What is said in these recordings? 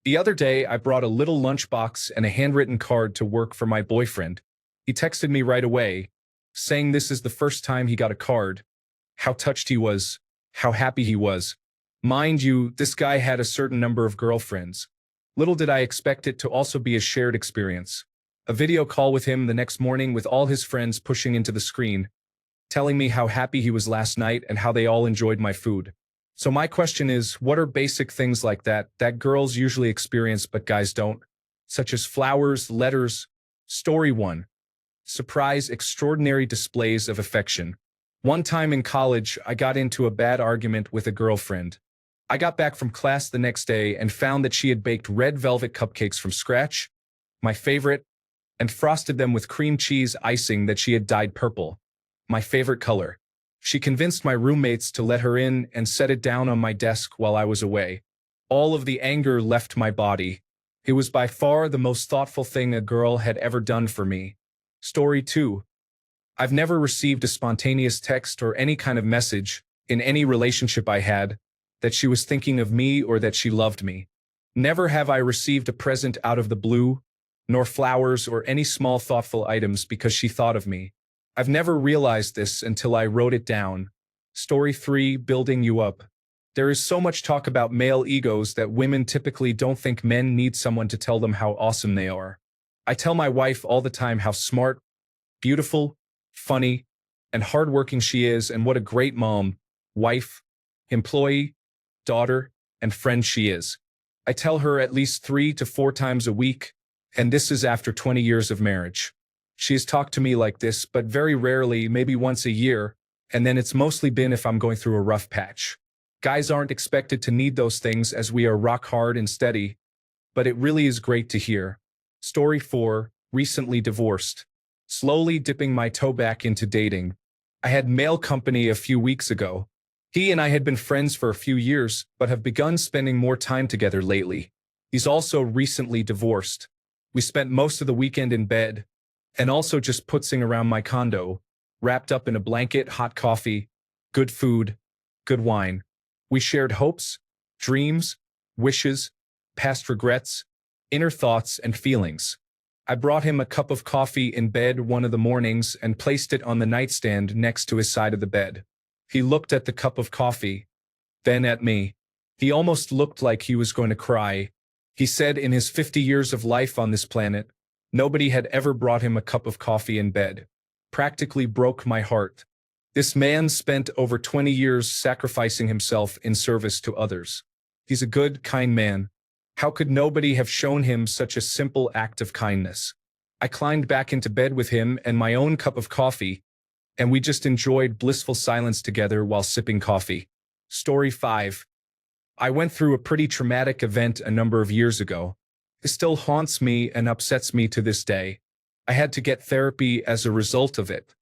The other day, I brought a little lunchbox and a handwritten card to work for my boyfriend. He texted me right away, saying this is the first time he got a card, how touched he was, how happy he was. Mind you, this guy had a certain number of girlfriends. Little did I expect it to also be a shared experience. A video call with him the next morning with all his friends pushing into the screen, telling me how happy he was last night and how they all enjoyed my food. So my question is, what are basic things like that girls usually experience but guys don't? Such as flowers, letters. Story 1. Surprise extraordinary displays of affection. One time in college, I got into a bad argument with a girlfriend. I got back from class the next day and found that she had baked red velvet cupcakes from scratch, my favorite, and frosted them with cream cheese icing that she had dyed purple, my favorite color. She convinced my roommates to let her in and set it down on my desk while I was away. All of the anger left my body. It was by far the most thoughtful thing a girl had ever done for me. Story 2. I've never received a spontaneous text or any kind of message, in any relationship I had, that she was thinking of me or that she loved me. Never have I received a present out of the blue, nor flowers or any small thoughtful items because she thought of me. I've never realized this until I wrote it down. Story 3. Building you up. There is so much talk about male egos that women typically don't think men need someone to tell them how awesome they are. I tell my wife all the time how smart, beautiful, funny, and hardworking she is and what a great mom, wife, employee, daughter, and friend she is. I tell her at least 3 to 4 times a week, and this is after 20 years of marriage. She has talked to me like this, but very rarely, maybe once a year, and then it's mostly been if I'm going through a rough patch. Guys aren't expected to need those things as we are rock hard and steady, but it really is great to hear. Story 4. Recently divorced. Slowly dipping my toe back into dating. I had male company a few weeks ago. He and I had been friends for a few years, but have begun spending more time together lately. He's also recently divorced. We spent most of the weekend in bed, and also just putzing around my condo, wrapped up in a blanket, hot coffee, good food, good wine. We shared hopes, dreams, wishes, past regrets, inner thoughts, and feelings. I brought him a cup of coffee in bed one of the mornings and placed it on the nightstand next to his side of the bed. He looked at the cup of coffee, then at me. He almost looked like he was going to cry. He said in his 50 years of life on this planet, nobody had ever brought him a cup of coffee in bed. Practically broke my heart. This man spent over 20 years sacrificing himself in service to others. He's a good, kind man. How could nobody have shown him such a simple act of kindness? I climbed back into bed with him and my own cup of coffee, and we just enjoyed blissful silence together while sipping coffee. Story 5. I went through a pretty traumatic event a number of years ago. It still haunts me and upsets me to this day. I had to get therapy as a result of it.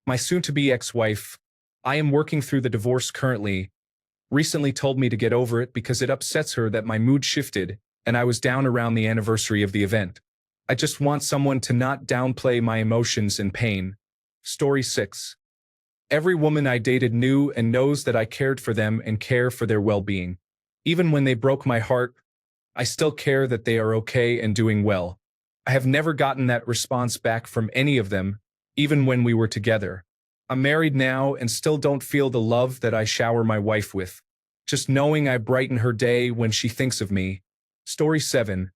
My soon-to-be ex-wife, I am working through the divorce currently, recently told me to get over it because it upsets her that my mood shifted and I was down around the anniversary of the event. I just want someone to not downplay my emotions and pain. Story 6. Every woman I dated knew and knows that I cared for them and care for their well-being. Even when they broke my heart, I still care that they are okay and doing well. I have never gotten that response back from any of them, even when we were together. I'm married now and still don't feel the love that I shower my wife with. Just knowing I brighten her day when she thinks of me. Story 7.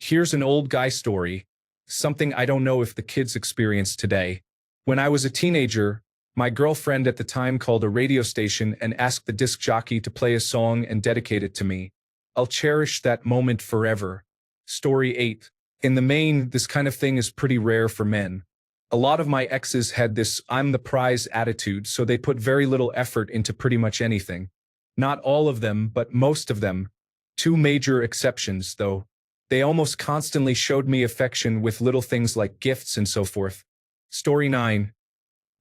Here's an old guy story, something I don't know if the kids experience today. When I was a teenager, my girlfriend at the time called a radio station and asked the disc jockey to play a song and dedicate it to me. I'll cherish that moment forever. Story 8. In the main, this kind of thing is pretty rare for men. A lot of my exes had this I'm the prize attitude, so they put very little effort into pretty much anything. Not all of them, but most of them. 2 major exceptions, though. They almost constantly showed me affection with little things like gifts and so forth. Story 9.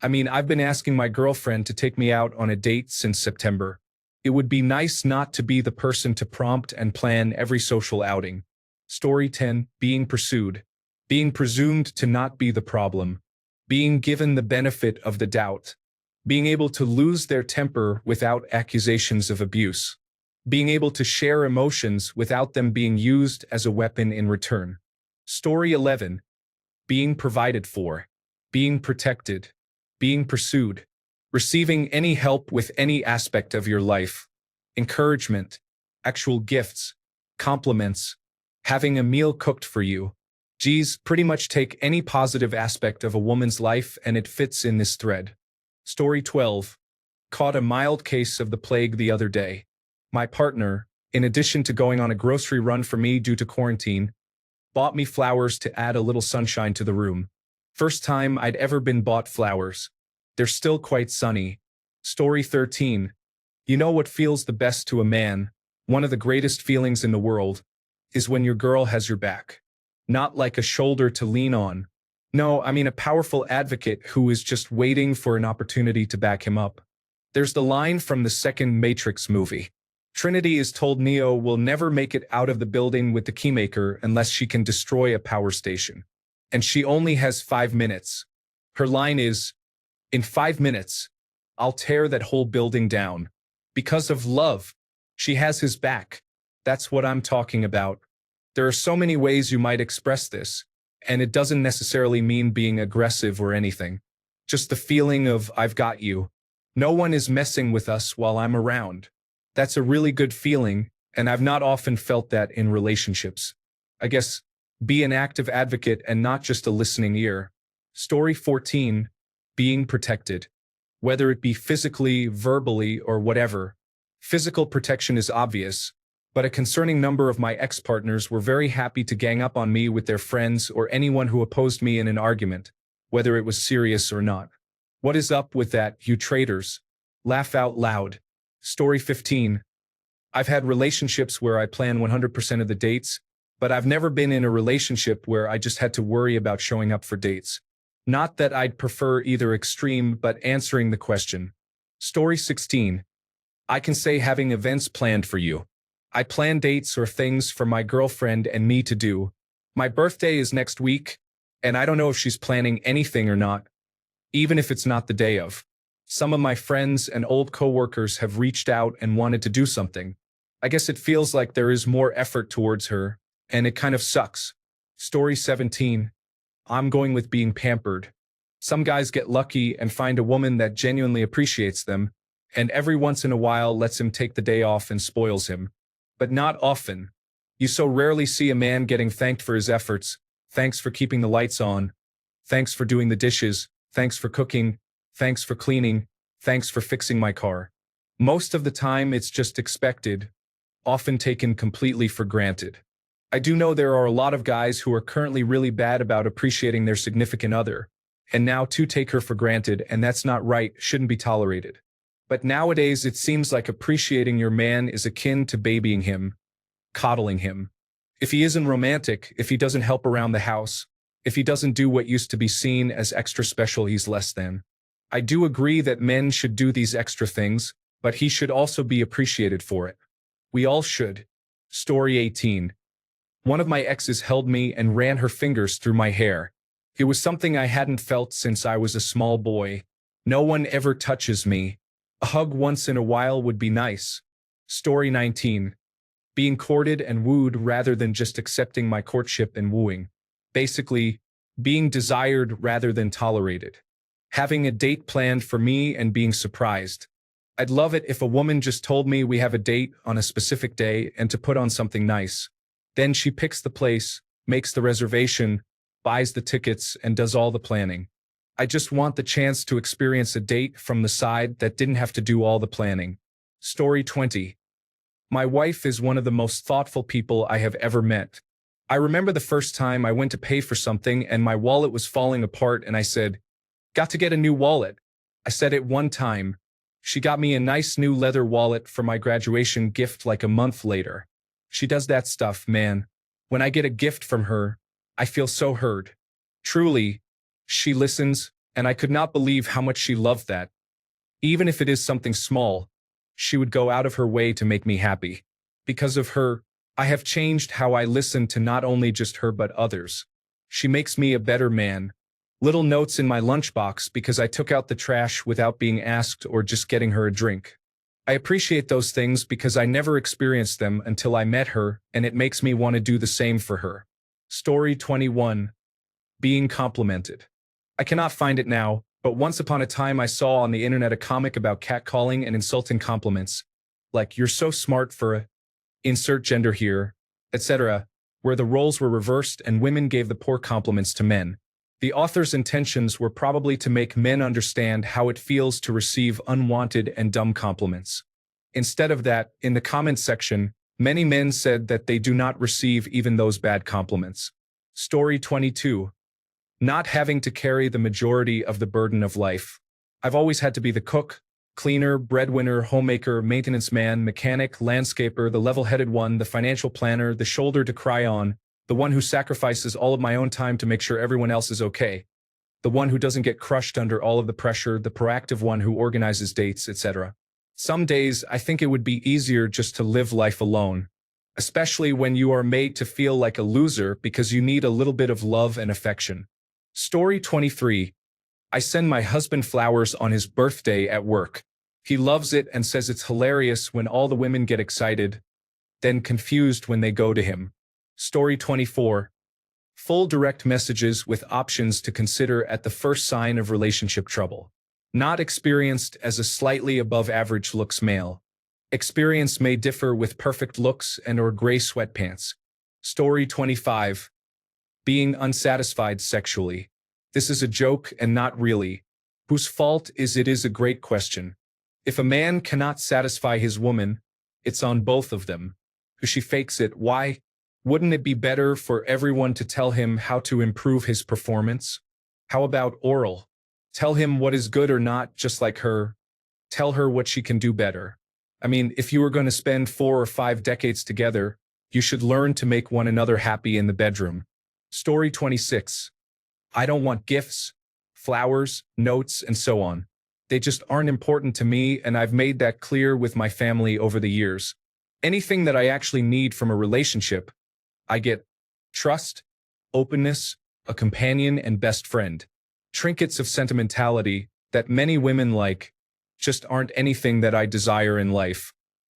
I've been asking my girlfriend to take me out on a date since September. It would be nice not to be the person to prompt and plan every social outing. Story 10. Being pursued. Being presumed to not be the problem. Being given the benefit of the doubt. Being able to lose their temper without accusations of abuse. being able to share emotions without them being used as a weapon in return. Story 11. Being provided for, being protected, being pursued, receiving any help with any aspect of your life, encouragement, actual gifts, compliments, having a meal cooked for you. Geez, pretty much take any positive aspect of a woman's life and it fits in this thread. Story 12. Caught a mild case of the plague the other day. My partner, in addition to going on a grocery run for me due to quarantine, bought me flowers to add a little sunshine to the room. First time I'd ever been bought flowers. They're still quite sunny. Story 13. You know what feels the best to a man, one of the greatest feelings in the world, is when your girl has your back. Not like a shoulder to lean on. No, I mean a powerful advocate who is just waiting for an opportunity to back him up. There's the line from the second Matrix movie. Trinity is told Neo will never make it out of the building with the keymaker unless she can destroy a power station. And she only has 5 minutes. Her line is, "In 5 minutes, I'll tear that whole building down." Because of love. She has his back. That's what I'm talking about. There are so many ways you might express this, and it doesn't necessarily mean being aggressive or anything. Just the feeling of, I've got you. No one is messing with us while I'm around. That's a really good feeling, and I've not often felt that in relationships. I guess, be an active advocate and not just a listening ear. Story 14. Being protected. Whether it be physically, verbally, or whatever. Physical protection is obvious, but a concerning number of my ex-partners were very happy to gang up on me with their friends or anyone who opposed me in an argument, whether it was serious or not. What is up with that, you traitors? Laugh out loud. Story 15. I've had relationships where I plan 100% of the dates, but I've never been in a relationship where I just had to worry about showing up for dates. Not that I'd prefer either extreme, but answering the question. Story 16. I can say having events planned for you. I plan dates or things for my girlfriend and me to do. My birthday is next week, and I don't know if she's planning anything or not, even if it's not the day of. Some of my friends and old coworkers have reached out and wanted to do something. I guess it feels like there is more effort towards her, and it kind of sucks. Story 17. I'm going with being pampered. Some guys get lucky and find a woman that genuinely appreciates them, and every once in a while lets him take the day off and spoils him. But not often. You so rarely see a man getting thanked for his efforts. Thanks for keeping the lights on. Thanks for doing the dishes. Thanks for cooking. Thanks for cleaning. Thanks for fixing my car. Most of the time it's just expected, often taken completely for granted. I do know there are a lot of guys who are currently really bad about appreciating their significant other, and now to take her for granted, and that's not right, shouldn't be tolerated. But nowadays it seems like appreciating your man is akin to babying him, coddling him. If he isn't romantic, if he doesn't help around the house, if he doesn't do what used to be seen as extra special, he's less than. I do agree that men should do these extra things, but he should also be appreciated for it. We all should. Story 18. One of my exes held me and ran her fingers through my hair. It was something I hadn't felt since I was a small boy. No one ever touches me. A hug once in a while would be nice. Story 19. Being courted and wooed rather than just accepting my courtship and wooing. Basically, being desired rather than tolerated. Having a date planned for me and being surprised. I'd love it if a woman just told me we have a date on a specific day and to put on something nice. Then she picks the place, makes the reservation, buys the tickets, and does all the planning. I just want the chance to experience a date from the side that didn't have to do all the planning. Story 20. My wife is one of the most thoughtful people I have ever met. I remember the first time I went to pay for something and my wallet was falling apart and I said, "Got to get a new wallet." I said it one time. She got me a nice new leather wallet for my graduation gift like a month later. She does that stuff, man. When I get a gift from her, I feel so heard. Truly, she listens, and I could not believe how much she loved that. Even if it is something small, she would go out of her way to make me happy. Because of her, I have changed how I listen to not only just her but others. She makes me a better man. Little notes in my lunchbox because I took out the trash without being asked or just getting her a drink. I appreciate those things because I never experienced them until I met her, and it makes me want to do the same for her. Story 21. Being complimented. I cannot find it now, but once upon a time I saw on the internet a comic about catcalling and insulting compliments, like "you're so smart for a," insert gender here, etc., where the roles were reversed and women gave the poor compliments to men. The author's intentions were probably to make men understand how it feels to receive unwanted and dumb compliments. Instead of that, in the comments section, many men said that they do not receive even those bad compliments. Story 22. Not having to carry the majority of the burden of life. I've always had to be the cook, cleaner, breadwinner, homemaker, maintenance man, mechanic, landscaper, the level-headed one, the financial planner, the shoulder to cry on, the one who sacrifices all of my own time to make sure everyone else is okay, the one who doesn't get crushed under all of the pressure, the proactive one who organizes dates, etc. Some days, I think it would be easier just to live life alone, especially when you are made to feel like a loser because you need a little bit of love and affection. Story 23. I send my husband flowers on his birthday at work. He loves it and says it's hilarious when all the women get excited, then confused when they go to him. Story 24. Full direct messages with options to consider at the first sign of relationship trouble. Not experienced as a slightly above average looks male. Experience may differ with perfect looks and/or gray sweatpants. Story 25. Being unsatisfied sexually. This is a joke and not really. Whose fault is it is a great question. If a man cannot satisfy his woman, it's on both of them. If she fakes it, why? Wouldn't it be better for everyone to tell him how to improve his performance? How about oral? Tell him what is good or not, just like her. Tell her what she can do better. I mean, if you were going to spend 4 or 5 decades together, you should learn to make one another happy in the bedroom. Story 26. I don't want gifts, flowers, notes, and so on. They just aren't important to me, and I've made that clear with my family over the years. Anything that I actually need from a relationship, I get: trust, openness, a companion and best friend. Trinkets of sentimentality that many women like just aren't anything that I desire in life.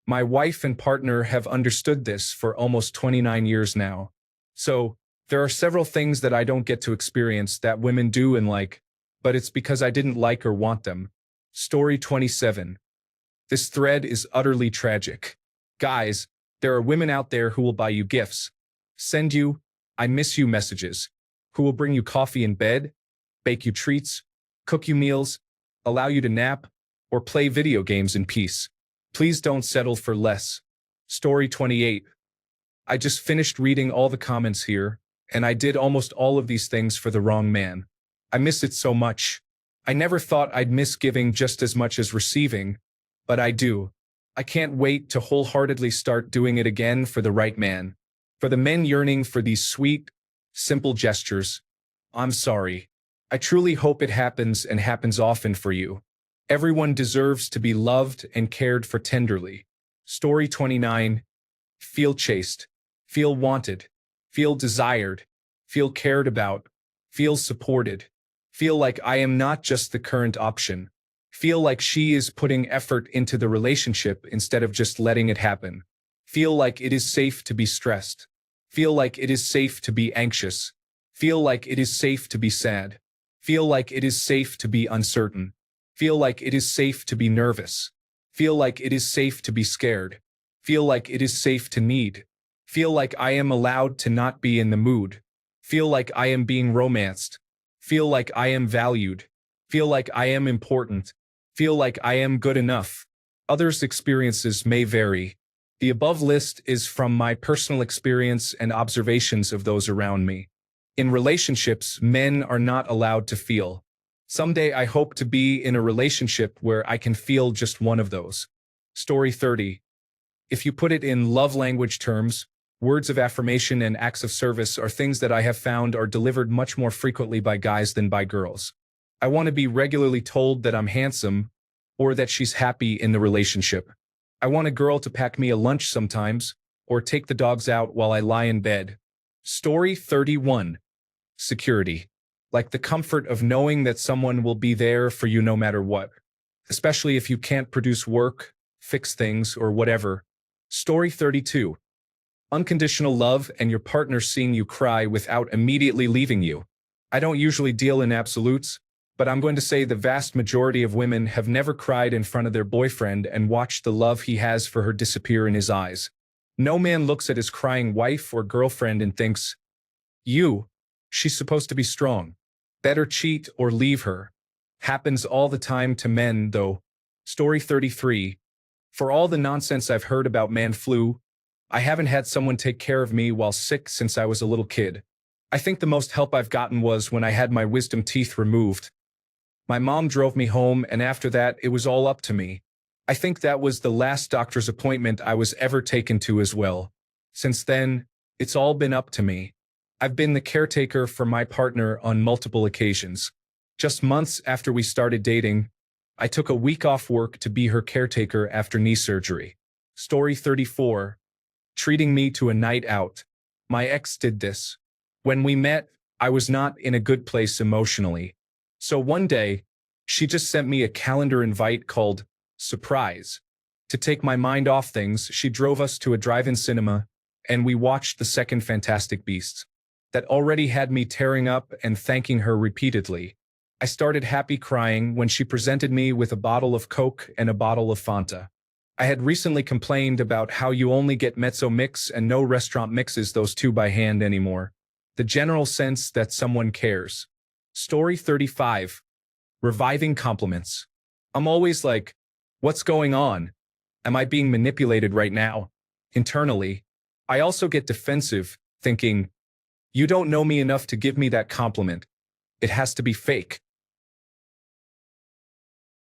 My wife and partner have understood this for almost 29 years now. So, there are several things that I don't get to experience that women do and like, but it's because I didn't like or want them. Story 27. This thread is utterly tragic. Guys, there are women out there who will buy you gifts, send you "I miss you" messages, who will bring you coffee in bed, bake you treats, cook you meals, allow you to nap, or play video games in peace. Please don't settle for less. Story 28. I just finished reading all the comments here, and I did almost all of these things for the wrong man. I miss it so much. I never thought I'd miss giving just as much as receiving, but I do. I can't wait to wholeheartedly start doing it again for the right man. For the men yearning for these sweet, simple gestures, I'm sorry. I truly hope it happens and happens often for you. Everyone deserves to be loved and cared for tenderly. Story 29. Feel chased. Feel wanted. Feel desired. Feel cared about. Feel supported. Feel like I am not just the current option. Feel like she is putting effort into the relationship instead of just letting it happen. Feel like it is safe to be stressed. Feel like it is safe to be anxious. Feel like it is safe to be sad. Feel like it is safe to be uncertain. Feel like it is safe to be nervous. Feel like it is safe to be scared. Feel like it is safe to need. Feel like I am allowed to not be in the mood. Feel like I am being romanced. Feel like I am valued. Feel like I am important. Feel like I am good enough. Others' experiences may vary. The above list is from my personal experience and observations of those around me. In relationships, men are not allowed to feel. Someday I hope to be in a relationship where I can feel just one of those. Story 30. If you put it in love language terms, words of affirmation and acts of service are things that I have found are delivered much more frequently by guys than by girls. I want to be regularly told that I'm handsome or that she's happy in the relationship. I want a girl to pack me a lunch sometimes or take the dogs out while I lie in bed. Story 31. Security. Like the comfort of knowing that someone will be there for you no matter what. Especially if you can't produce work, fix things, or whatever. Story 32. Unconditional love and your partner seeing you cry without immediately leaving you. I don't usually deal in absolutes, but I'm going to say the vast majority of women have never cried in front of their boyfriend and watched the love he has for her disappear in his eyes. No man looks at his crying wife or girlfriend and thinks, she's supposed to be strong. Better cheat or leave her. Happens all the time to men, though. Story 33. For all the nonsense I've heard about man flu, I haven't had someone take care of me while sick since I was a little kid. I think the most help I've gotten was when I had my wisdom teeth removed. My mom drove me home, and after that, it was all up to me. I think that was the last doctor's appointment I was ever taken to as well. Since then, it's all been up to me. I've been the caretaker for my partner on multiple occasions. Just months after we started dating, I took a week off work to be her caretaker after knee surgery. Story 34. Treating me to a night out. My ex did this. When we met, I was not in a good place emotionally. So one day, she just sent me a calendar invite called Surprise. To take my mind off things, she drove us to a drive-in cinema, and we watched the second Fantastic Beasts. That already had me tearing up and thanking her repeatedly. I started happy crying when she presented me with a bottle of Coke and a bottle of Fanta. I had recently complained about how you only get mezzo mix and no restaurant mixes those two by hand anymore. The general sense that someone cares. Story 35. Reviving compliments. I'm always like, what's going on? Am I being manipulated right now? Internally, I also get defensive, thinking, you don't know me enough to give me that compliment. It has to be fake.